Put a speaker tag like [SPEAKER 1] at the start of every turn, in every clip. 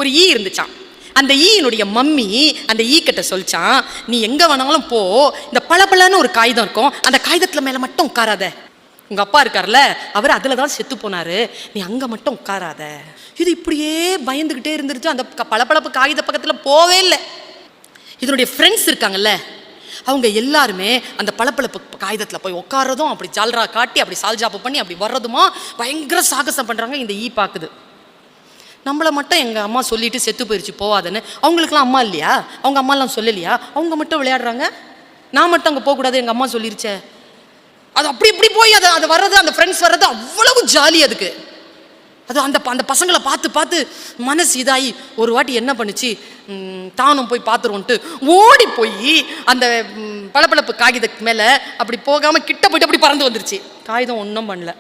[SPEAKER 1] ஒரு ஈ இருந்துச்சான். அந்த ஈயினுடைய மம்மி அந்த ஈ கிட்ட சொல்லிச்சான், நீ எங்க வேணாலும் போ, இந்த பளபளன்னு ஒரு காகிதம் இருக்கும், அந்த காகிதத்துல மேல மட்டும் உட்காராத. உங்க அப்பா இருக்கார்ல, அவர் அதுலதான் செத்து போனாரு, நீ அங்க மட்டும் உட்காராத. இது இப்படியே பயந்துகிட்டே இருந்துருச்சு. அந்த பளபளப்பு காகித பக்கத்துல போவே இல்லை. இதனுடைய ஃப்ரெண்ட்ஸ் இருக்காங்கல்ல, அவங்க எல்லாருமே அந்த பளபளப்பு காகிதத்தில் போய் உட்காரதும், அப்படி ஜால்ரா காட்டி அப்படி சால்ஜாப்பு பண்ணி அப்படி வர்றதுமா பயங்கர சாகசம் பண்ணுறாங்க. இந்த ஈ பார்க்குது. நம்மளை மட்டும் எங்கள் அம்மா சொல்லிட்டு செத்து போயிடுச்சு போவாதுன்னு. அவங்களுக்குலாம் அம்மா இல்லையா? அவங்க அம்மாலாம் சொல்லலையா? அவங்க மட்டும் விளையாடுறாங்க, நான் மட்டும் அங்கே போகக்கூடாது, எங்கள் அம்மா சொல்லிருச்சே. அது அப்படி இப்படி போய் அது வர்றது, அந்த ஃப்ரெண்ட்ஸ் வர்றது அவ்வளவு ஜாலி அதுக்கு. அது அந்த பசங்களை பார்த்து பார்த்து மனசு இதாகி ஒரு வாட்டி என்ன பண்ணுச்சு, தானும் போய் பார்த்துருவோன்ட்டு ஓடி போய் அந்த பளபளப்பு காகிதத்துக்கு மேலே அப்படி போகாமல் கிட்ட போயிட்டு அப்படி பறந்து வந்துருச்சு. காகிதம் ஒன்றும் பண்ணல,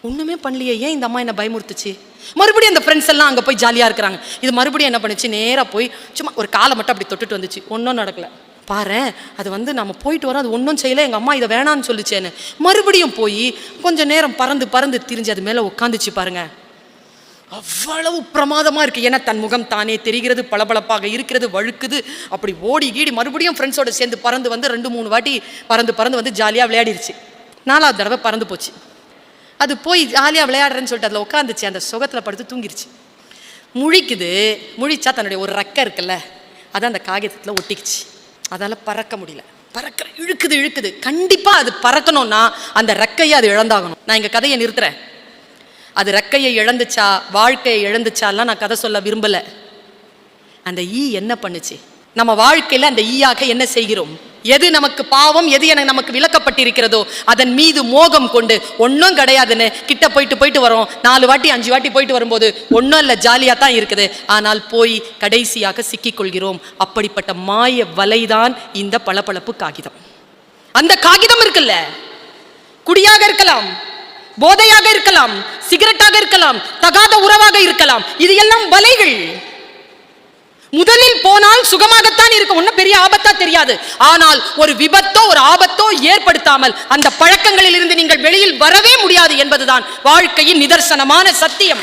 [SPEAKER 1] ஒன்றுமே பண்ணலையே. ஏன் இந்த அம்மா என்ன பயமுறுத்துச்சு? மறுபடியும் அந்த ஃப்ரெண்ட்ஸ் எல்லாம் அங்கே போய் ஜாலியாக இருக்கிறாங்க. இது மறுபடியும் என்ன பண்ணுச்சு, நேராக போய் சும்மா ஒரு காலை மட்டும் அப்படி தொட்டுட்டு வந்துச்சு. ஒன்றும் நடக்கலை. பாரு, அது நம்ம போயிட்டு வரோம், அது ஒன்றும் செய்யலை, எங்கள் அம்மா இதை வேணான்னு சொல்லிச்சேன்னு. மறுபடியும் போய் கொஞ்சம் நேரம் பறந்து திரிஞ்சு அது மேலே உட்காந்துச்சு. பாருங்க, அவ்வளவு பிரமாதமாக இருக்குது. ஏன்னா தன் முகம் தானே தெரிகிறது, பளபளப்பாக இருக்கிறது, வழுக்குது. அப்படி ஓடி கீடி மறுபடியும் ஃப்ரெண்ட்ஸோடு சேர்ந்து பறந்து வந்து 2-3 வாட்டி பறந்து வந்து ஜாலியாக விளையாடிருச்சு. 4வது தடவை பறந்து போச்சு. அது போய் ஜாலியாக விளையாடுறேன்னு சொல்லிட்டு அதில் உட்காந்துச்சு. அந்த சுகத்தில் படுத்து தூங்கிருச்சு. முழிக்குது. முழிச்சா தன்னுடைய ஒரு ரெக்கை இருக்குல்ல, அதை அந்த காகிதத்தில் ஒட்டிக்குச்சு. அதால் பறக்க முடியல. இழுக்குது. கண்டிப்பாக அது பறக்கணும்னா அந்த ரெக்கையை அது இழந்தாகணும். நான் இங்கே கதையை நிறுத்துறேன். அது ரெக்கையை இழந்துச்சா வாழ்க்கையை இழந்துச்சாலாம் நான் கதை சொல்ல விரும்பலை. அந்த ஈ என்ன பண்ணுச்சு? நம்ம வாழ்க்கையில் அந்த ஈயாக என்ன செய்கிறோம்? எது நமக்கு பாவம், எது நமக்கு விளக்கப்பட்டிருக்கிறதோ அதன் மீது மோகம் கொண்டு ஒன்றும் கிடையாதுன்னு கிட்ட போயிட்டு வரோம். 4 வாட்டி 5 வாட்டி போயிட்டு வரும்போது ஒன்றும் இல்லை, ஜாலியாக தான் இருக்குது. ஆனால் போய் கடைசியாக சிக்கிக்கொள்கிறோம். அப்படிப்பட்ட மாய வலைதான் இந்த பளபளப்பு காகிதம். அந்த காகிதம் இருக்குல்ல, குடியாக இருக்கலாம், போதையாக இருக்கலாம், சிகரெட்டாக இருக்கலாம், தகாத உறவாக இருக்கலாம். இது எல்லாம் வலைகள். முதலில் போனால் சுகமாகத்தான் இருக்கும், ஒன்னும் பெரிய ஆபத்தா தெரியாது. ஆனால் ஒரு விபத்தோ ஒரு ஆபத்தோ ஏற்படுத்தாமல் அந்த பழக்கங்களில் இருந்து நீங்கள் வெளியில் வரவே முடியாது என்பதுதான் வாழ்க்கையின் நிதர்சனமான சத்தியம்.